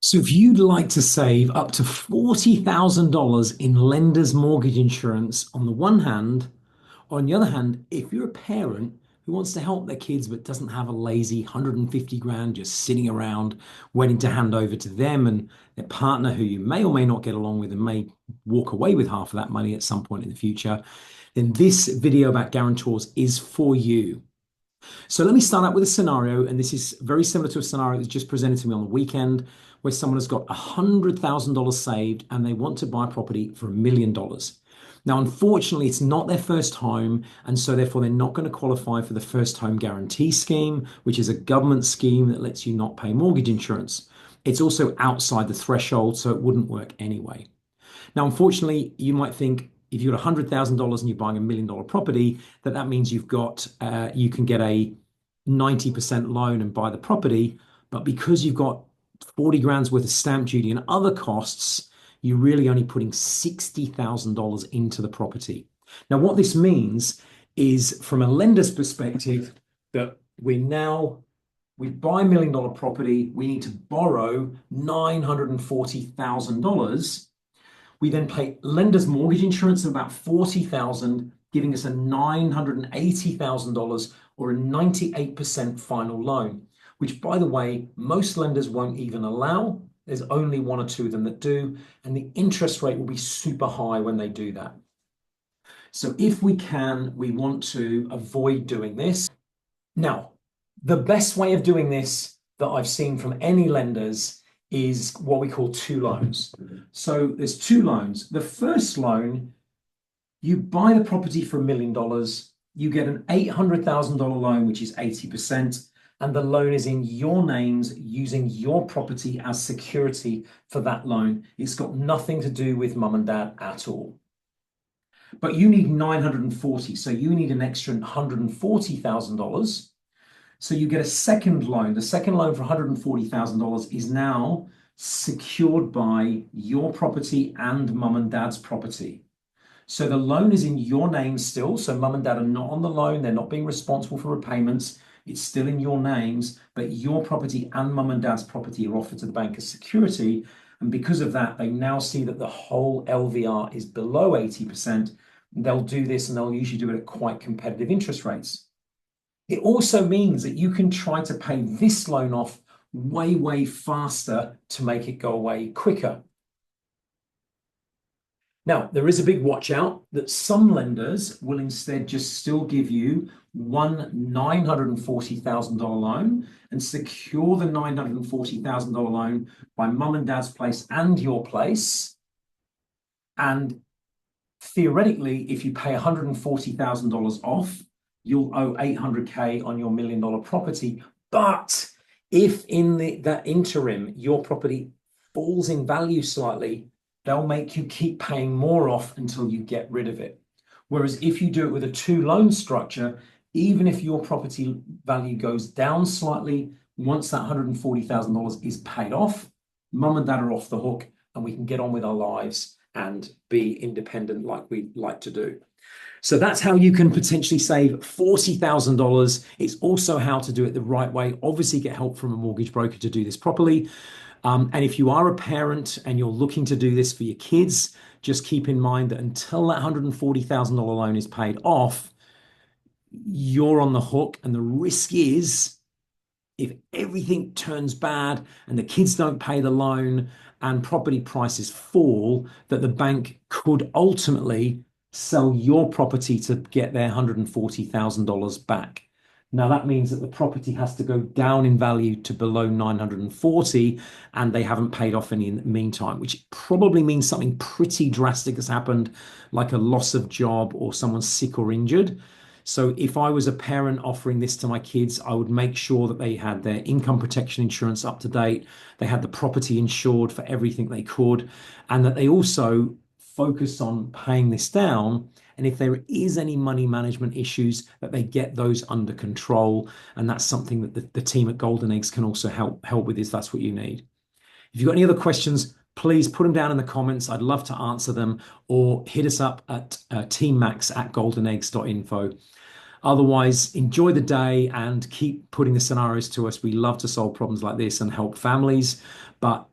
So if you'd like to save up to $40,000 in lender's mortgage insurance on the one hand, or on the other hand, if you're a parent who wants to help their kids but doesn't have a lazy 150 grand just sitting around waiting to hand over to them and their partner who you may or may not get along with and may walk away with half of that money at some point in the future, then this video about guarantors is for you. So let me start out with a scenario, and this is very similar to a scenario that was just presented to me on the weekend, where someone has got $100,000 saved and they want to buy property for $1 million. Now, unfortunately, it's not their first home, and so therefore they're not going to qualify for the first home guarantee scheme, which is a government scheme that lets you not pay mortgage insurance. It's also outside the threshold, so it wouldn't work anyway. Now, unfortunately, you might think if you've got $100,000 and you're buying $1 million property, that means you can get a 90% loan and buy the property. But because you've got 40 grand's worth of stamp duty and other costs, you're really only putting $60,000 into the property. Now, what this means is from a lender's perspective that we buy $1 million property, we need to borrow $940,000. We then pay lender's mortgage insurance of about $40,000, giving us a $980,000 or a 98% final loan, which, by the way, most lenders won't even allow. There's only one or two of them that do, and the interest rate will be super high when they do that. So if we can, we want to avoid doing this. Now, the best way of doing this that I've seen from any lenders is what we call two loans. So there's two loans. The first loan, you buy the property for $1 million, you get an $800,000 loan, which is 80%, and the loan is in your names using your property as security for that loan. It's got nothing to do with mum and dad at all. But you need 940, so you need an extra $140,000. So you get a second loan. The second loan for $140,000 is now secured by your property and mum and dad's property. So the loan is in your name still. So mum and dad are not on the loan. They're not being responsible for repayments. It's still in your names, but your property and mum and dad's property are offered to the bank as security. And because of that, they now see that the whole LVR is below 80%. They'll do this and they'll usually do it at quite competitive interest rates. It also means that you can try to pay this loan off way, way faster to make it go away quicker. Now, there is a big watch out that some lenders will instead just still give you one $940,000 loan and secure the $940,000 loan by mum and dad's place and your place. And theoretically, if you pay $140,000 off, you'll owe $800K on your $1 million property. But if in that interim, your property falls in value slightly, they'll make you keep paying more off until you get rid of it. Whereas if you do it with a two loan structure, even if your property value goes down slightly, once that $140,000 is paid off, mum and dad are off the hook and we can get on with our lives and be independent like we like to do. So that's how you can potentially save $40,000. It's also how to do it the right way. Obviously, get help from a mortgage broker to do this properly. And if you are a parent and you're looking to do this for your kids, just keep in mind that until that $140,000 loan is paid off, you're on the hook. And the risk is if everything turns bad and the kids don't pay the loan and property prices fall, that the bank could ultimately sell your property to get their $140,000 back. Now that means that the property has to go down in value to below 940 and they haven't paid off any in the meantime, which probably means something pretty drastic has happened, like a loss of job or someone's sick or injured. So if I was a parent offering this to my kids, I would make sure that they had their income protection insurance up to date, they had the property insured for everything they could, and that they also focus on paying this down. And if there is any money management issues, that they get those under control. And that's something that the team at Golden Eggs can also help with if that's what you need. If you've got any other questions, please put them down in the comments. I'd love to answer them, or hit us up at teammax@goldeneggs.info. Otherwise, enjoy the day and keep putting the scenarios to us. We love to solve problems like this and help families, but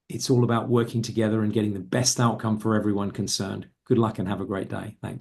it's all about working together and getting the best outcome for everyone concerned. Good luck and have a great day. Thanks.